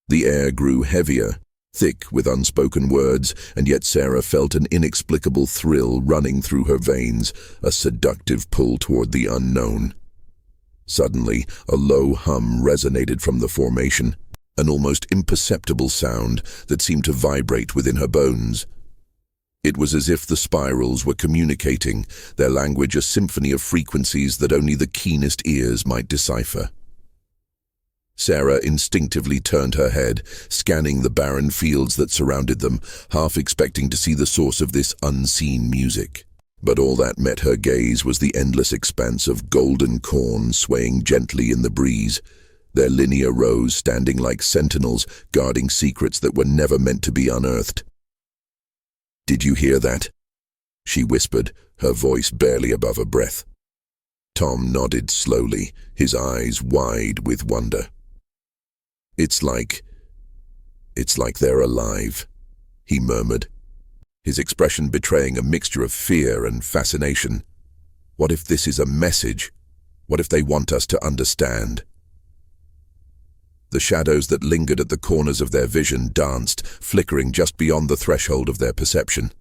The air grew heavier, thick with unspoken words, and yet Sarah felt an inexplicable thrill running through her veins, a seductive pull toward the unknown. Suddenly, a low hum resonated from the formation, an almost imperceptible sound that seemed to vibrate within her bones. It was as if the spirals were communicating, their language a symphony of frequencies that only the keenest ears might decipher. Sarah instinctively turned her head, scanning the barren fields that surrounded them, half expecting to see the source of this unseen music. But all that met her gaze was the endless expanse of golden corn swaying gently in the breeze, their linear rows standing like sentinels, guarding secrets that were never meant to be unearthed. "Did you hear that?" she whispered, her voice barely above a breath. Tom nodded slowly, his eyes wide with wonder. It's like they're alive," he murmured, his expression betraying a mixture of fear and fascination. "What if this is a message? What if they want us to understand?" The shadows that lingered at the corners of their vision danced, flickering just beyond the threshold of their perception.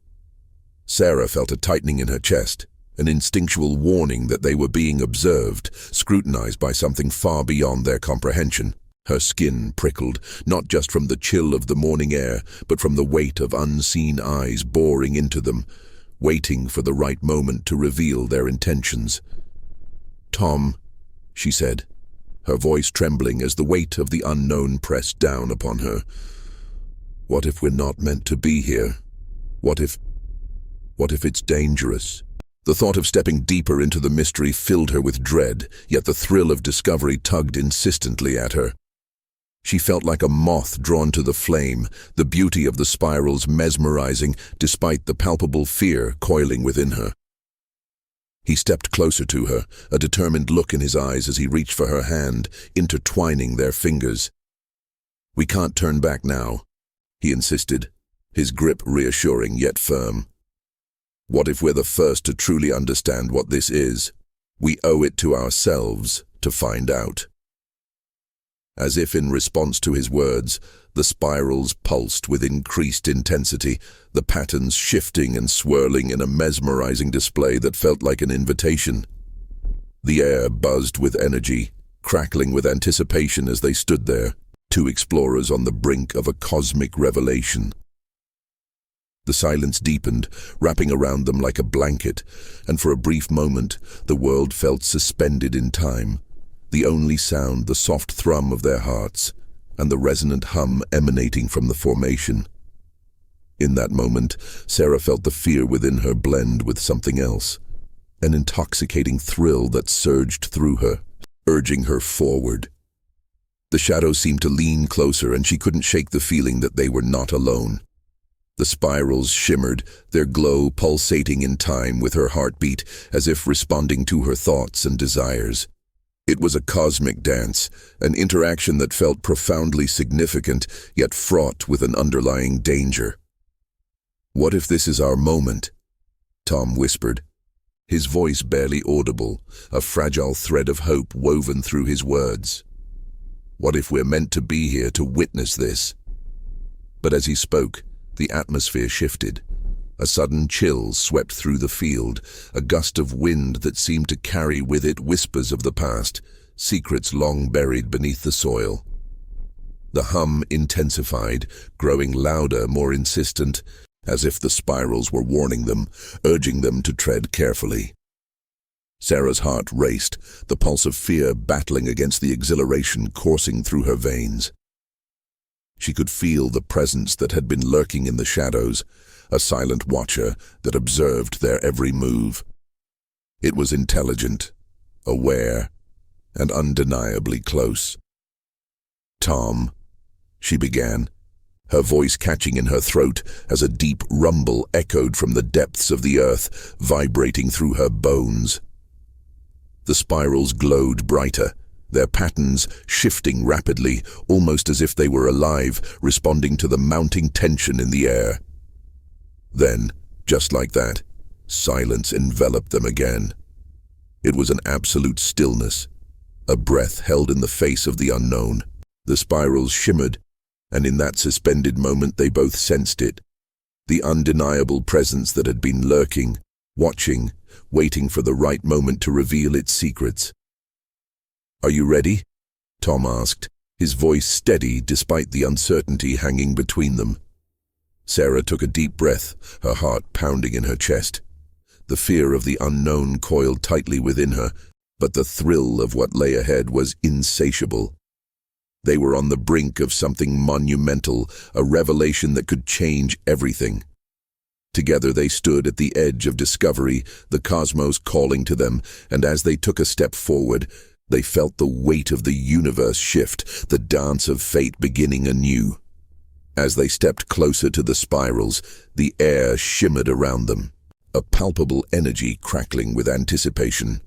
Sarah felt a tightening in her chest, an instinctual warning that they were being observed, scrutinized by something far beyond their comprehension. Her skin prickled, not just from the chill of the morning air, but from the weight of unseen eyes boring into them, waiting for the right moment to reveal their intentions. "Tom," she said, her voice trembling as the weight of the unknown pressed down upon her. "What if we're not meant to be here? What if it's dangerous?" The thought of stepping deeper into the mystery filled her with dread, yet the thrill of discovery tugged insistently at her. She felt like a moth drawn to the flame, the beauty of the spirals mesmerizing despite the palpable fear coiling within her. He stepped closer to her, a determined look in his eyes as he reached for her hand, intertwining their fingers. "We can't turn back now," he insisted, his grip reassuring yet firm. "What if we're the first to truly understand what this is? We owe it to ourselves to find out." As if in response to his words, the spirals pulsed with increased intensity, the patterns shifting and swirling in a mesmerizing display that felt like an invitation. The air buzzed with energy, crackling with anticipation as they stood there, two explorers on the brink of a cosmic revelation. The silence deepened, wrapping around them like a blanket, and for a brief moment the world felt suspended in time. The only sound, the soft thrum of their hearts, and the resonant hum emanating from the formation. In that moment, Sarah felt the fear within her blend with something else, an intoxicating thrill that surged through her, urging her forward. The shadows seemed to lean closer, and she couldn't shake the feeling that they were not alone. The spirals shimmered, their glow pulsating in time with her heartbeat, as if responding to her thoughts and desires. It was a cosmic dance, an interaction that felt profoundly significant, yet fraught with an underlying danger. "What if this is our moment?" Tom whispered, his voice barely audible, a fragile thread of hope woven through his words. "What if we're meant to be here to witness this?" But as he spoke, the atmosphere shifted. A sudden chill swept through the field, a gust of wind that seemed to carry with it whispers of the past, secrets long buried beneath the soil. The hum intensified, growing louder, more insistent, as if the spirals were warning them, urging them to tread carefully. Sarah's heart raced, the pulse of fear battling against the exhilaration coursing through her veins. She could feel the presence that had been lurking in the shadows, a silent watcher that observed their every move. It was intelligent, aware, and undeniably close. "Tom," she began, her voice catching in her throat as a deep rumble echoed from the depths of the earth, vibrating through her bones. The spirals glowed brighter, their patterns shifting rapidly, almost as if they were alive, responding to the mounting tension in the air. Then, just like that, silence enveloped them again. It was an absolute stillness, a breath held in the face of the unknown. The spirals shimmered, and in that suspended moment they both sensed it, the undeniable presence that had been lurking, watching, waiting for the right moment to reveal its secrets. "Are you ready?" Tom asked, his voice steady despite the uncertainty hanging between them. Sarah took a deep breath, her heart pounding in her chest. The fear of the unknown coiled tightly within her, but the thrill of what lay ahead was insatiable. They were on the brink of something monumental, a revelation that could change everything. Together they stood at the edge of discovery, the cosmos calling to them, and as they took a step forward, they felt the weight of the universe shift, the dance of fate beginning anew. As they stepped closer to the spirals, the air shimmered around them, a palpable energy crackling with anticipation.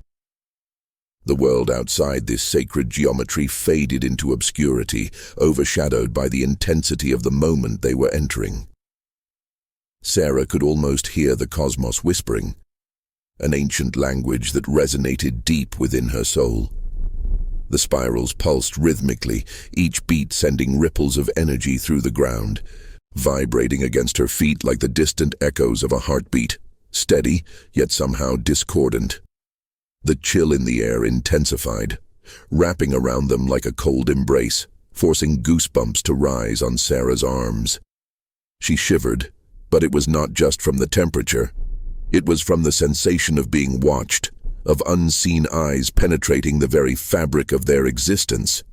The world outside this sacred geometry faded into obscurity, overshadowed by the intensity of the moment they were entering. Sarah could almost hear the cosmos whispering, an ancient language that resonated deep within her soul. The spirals pulsed rhythmically, each beat sending ripples of energy through the ground, vibrating against her feet like the distant echoes of a heartbeat, steady, yet somehow discordant. The chill in the air intensified, wrapping around them like a cold embrace, forcing goosebumps to rise on Sarah's arms. She shivered, but it was not just from the temperature. It was from the sensation of being watched, of unseen eyes penetrating the very fabric of their existence.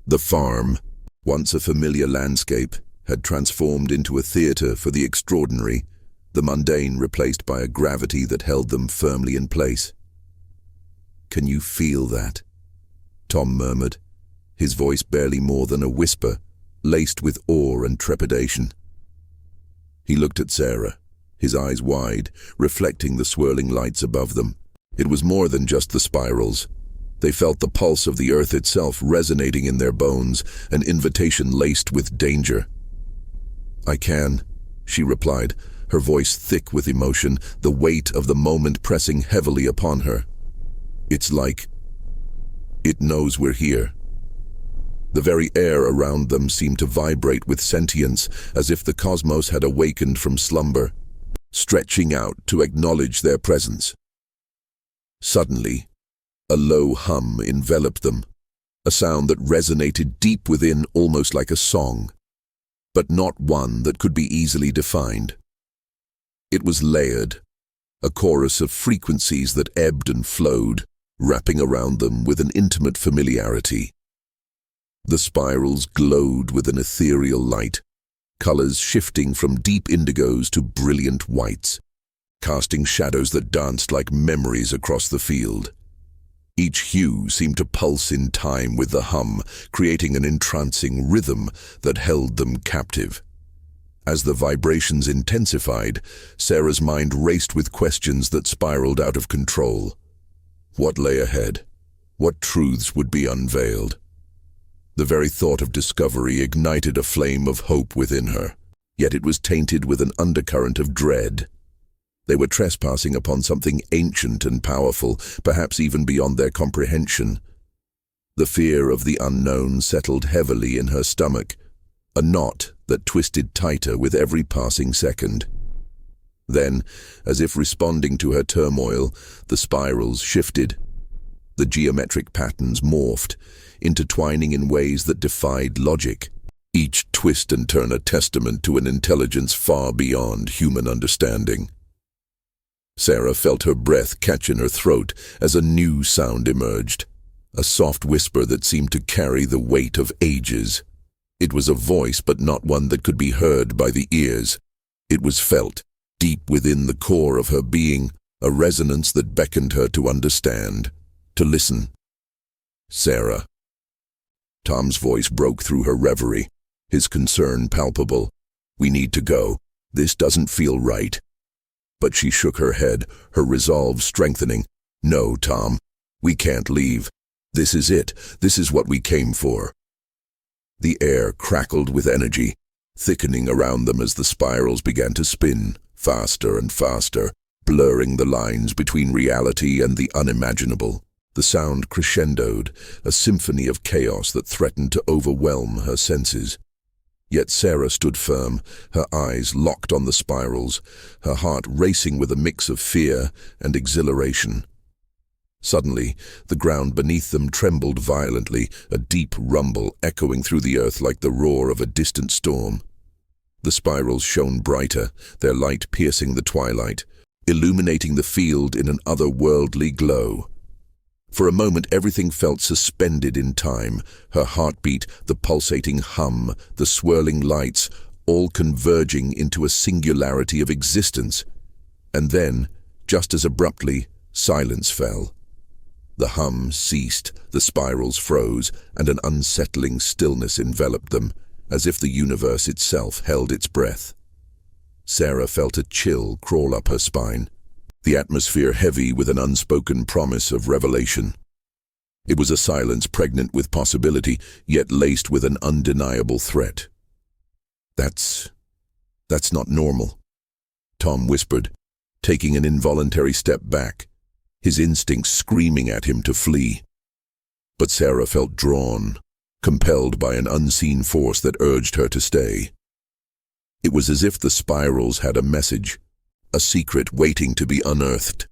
The farm, once a familiar landscape, had transformed into a theater for the extraordinary, the mundane replaced by a gravity that held them firmly in place. "Can you feel that?" Tom murmured, his voice barely more than a whisper, laced with awe and trepidation. He looked at Sarah, his eyes wide, reflecting the swirling lights above them. It was more than just the spirals. They felt the pulse of the earth itself resonating in their bones, an invitation laced with danger. "I can," she replied, her voice thick with emotion, the weight of the moment pressing heavily upon her. "It's like it knows we're here." The very air around them seemed to vibrate with sentience, as if the cosmos had awakened from slumber, stretching out to acknowledge their presence. Suddenly, a low hum enveloped them, a sound that resonated deep within almost like a song, but not one that could be easily defined. It was layered, a chorus of frequencies that ebbed and flowed, wrapping around them with an intimate familiarity. The spirals glowed with an ethereal light, colors shifting from deep indigos to brilliant whites, casting shadows that danced like memories across the field. Each hue seemed to pulse in time with the hum, creating an entrancing rhythm that held them captive. As the vibrations intensified, Sarah's mind raced with questions that spiraled out of control. What lay ahead? What truths would be unveiled? The very thought of discovery ignited a flame of hope within her, yet it was tainted with an undercurrent of dread. They were trespassing upon something ancient and powerful, perhaps even beyond their comprehension. The fear of the unknown settled heavily in her stomach, a knot that twisted tighter with every passing second. Then, as if responding to her turmoil, the spirals shifted. The geometric patterns morphed, intertwining in ways that defied logic, each twist and turn a testament to an intelligence far beyond human understanding. Sarah felt her breath catch in her throat as a new sound emerged, a soft whisper that seemed to carry the weight of ages. It was a voice, but not one that could be heard by the ears. It was felt, deep within the core of her being, a resonance that beckoned her to understand, to listen. Sarah. Tom's voice broke through her reverie, his concern palpable. We need to go. This doesn't feel right. But she shook her head, her resolve strengthening. No, Tom, we can't leave. This is it. This is what we came for. The air crackled with energy, thickening around them as the spirals began to spin, faster and faster, blurring the lines between reality and the unimaginable. The sound crescendoed, a symphony of chaos that threatened to overwhelm her senses. Yet Sarah stood firm, her eyes locked on the spirals, her heart racing with a mix of fear and exhilaration. Suddenly, the ground beneath them trembled violently, a deep rumble echoing through the earth like the roar of a distant storm. The spirals shone brighter, their light piercing the twilight, illuminating the field in an otherworldly glow. For a moment everything felt suspended in time, her heartbeat, the pulsating hum, the swirling lights, all converging into a singularity of existence. And then, just as abruptly, silence fell. The hum ceased, the spirals froze, and an unsettling stillness enveloped them, as if the universe itself held its breath. Sarah felt a chill crawl up her spine, the atmosphere heavy with an unspoken promise of revelation. It was a silence pregnant with possibility, yet laced with an undeniable threat. That's not normal," Tom whispered, taking an involuntary step back, his instincts screaming at him to flee. But Sarah felt drawn, compelled by an unseen force that urged her to stay. It was as if the spirals had a message, a secret waiting to be unearthed.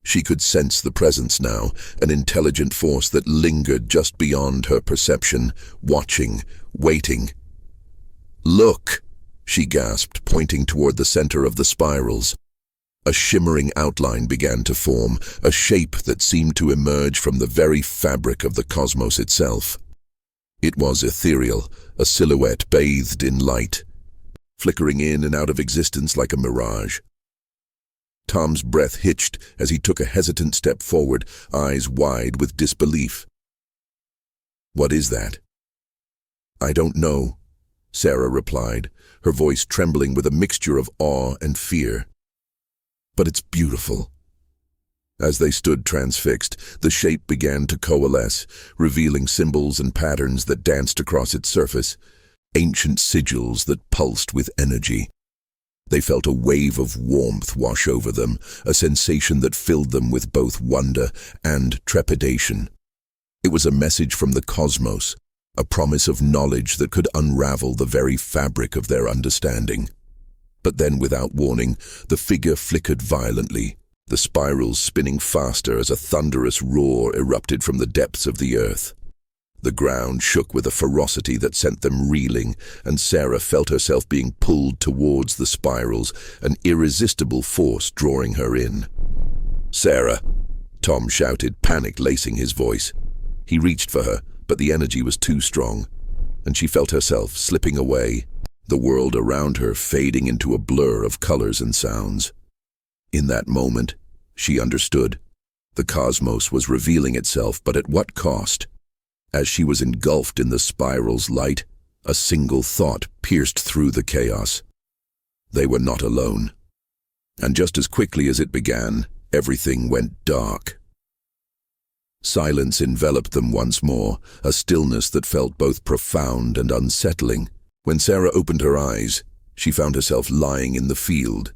She could sense the presence now, an intelligent force that lingered just beyond her perception, watching, waiting. "Look!" she gasped, pointing toward the center of the spirals. A shimmering outline began to form, a shape that seemed to emerge from the very fabric of the cosmos itself. It was ethereal, a silhouette bathed in light, flickering in and out of existence like a mirage. Tom's breath hitched as he took a hesitant step forward, eyes wide with disbelief. "What is that?" "I don't know," Sarah replied, her voice trembling with a mixture of awe and fear. "But it's beautiful." As they stood transfixed, the shape began to coalesce, revealing symbols and patterns that danced across its surface, ancient sigils that pulsed with energy. They felt a wave of warmth wash over them, a sensation that filled them with both wonder and trepidation. It was a message from the cosmos, a promise of knowledge that could unravel the very fabric of their understanding. But then, without warning, the figure flickered violently, the spirals spinning faster as a thunderous roar erupted from the depths of the earth. The ground shook with a ferocity that sent them reeling, and Sarah felt herself being pulled towards the spirals, an irresistible force drawing her in. "Sarah!" Tom shouted, panic lacing his voice. He reached for her, but the energy was too strong, and she felt herself slipping away, the world around her fading into a blur of colors and sounds. In that moment, she understood. The cosmos was revealing itself, but at what cost? As she was engulfed in the spiral's light, a single thought pierced through the chaos. They were not alone. And just as quickly as it began, everything went dark. Silence enveloped them once more, a stillness that felt both profound and unsettling. When Sarah opened her eyes, she found herself lying in the field,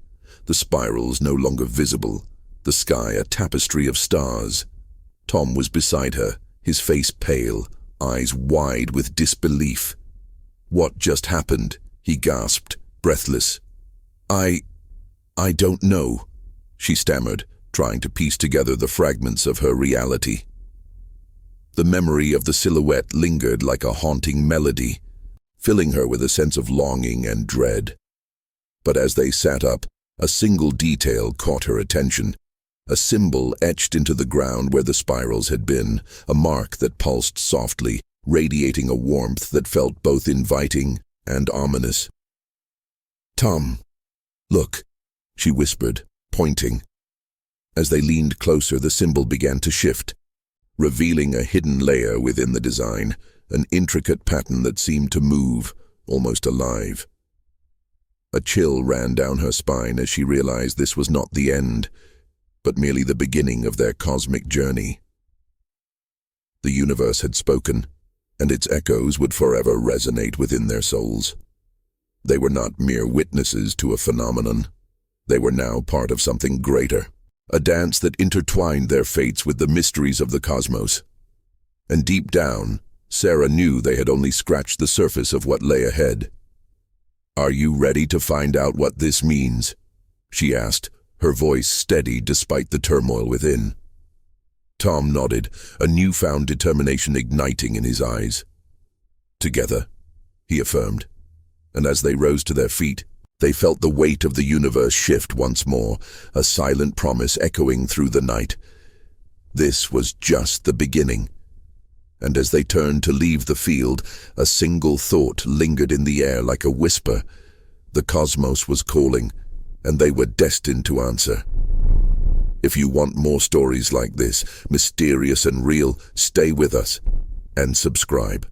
the spirals no longer visible, the sky a tapestry of stars. Tom was beside her, his face pale, eyes wide with disbelief. "What just happened?" he gasped, breathless. I don't know," she stammered, trying to piece together the fragments of her reality. The memory of the silhouette lingered like a haunting melody, filling her with a sense of longing and dread. But as they sat up, a single detail caught her attention. A symbol etched into the ground where the spirals had been, a mark that pulsed softly, radiating a warmth that felt both inviting and ominous. "Tom, look," she whispered, pointing. As they leaned closer, the symbol began to shift, revealing a hidden layer within the design, an intricate pattern that seemed to move, almost alive. A chill ran down her spine as she realized this was not the end, but merely the beginning of their cosmic journey. The universe had spoken, and its echoes would forever resonate within their souls. They were not mere witnesses to a phenomenon. They were now part of something greater, a dance that intertwined their fates with the mysteries of the cosmos. And deep down, Sarah knew they had only scratched the surface of what lay ahead. "Are you ready to find out what this means?" she asked, her voice steady despite the turmoil within. Tom nodded, a newfound determination igniting in his eyes. "Together," he affirmed, and as they rose to their feet, they felt the weight of the universe shift once more, a silent promise echoing through the night. This was just the beginning. And as they turned to leave the field, a single thought lingered in the air like a whisper. The cosmos was calling, and they were destined to answer. If you want more stories like this, mysterious and real, stay with us and subscribe.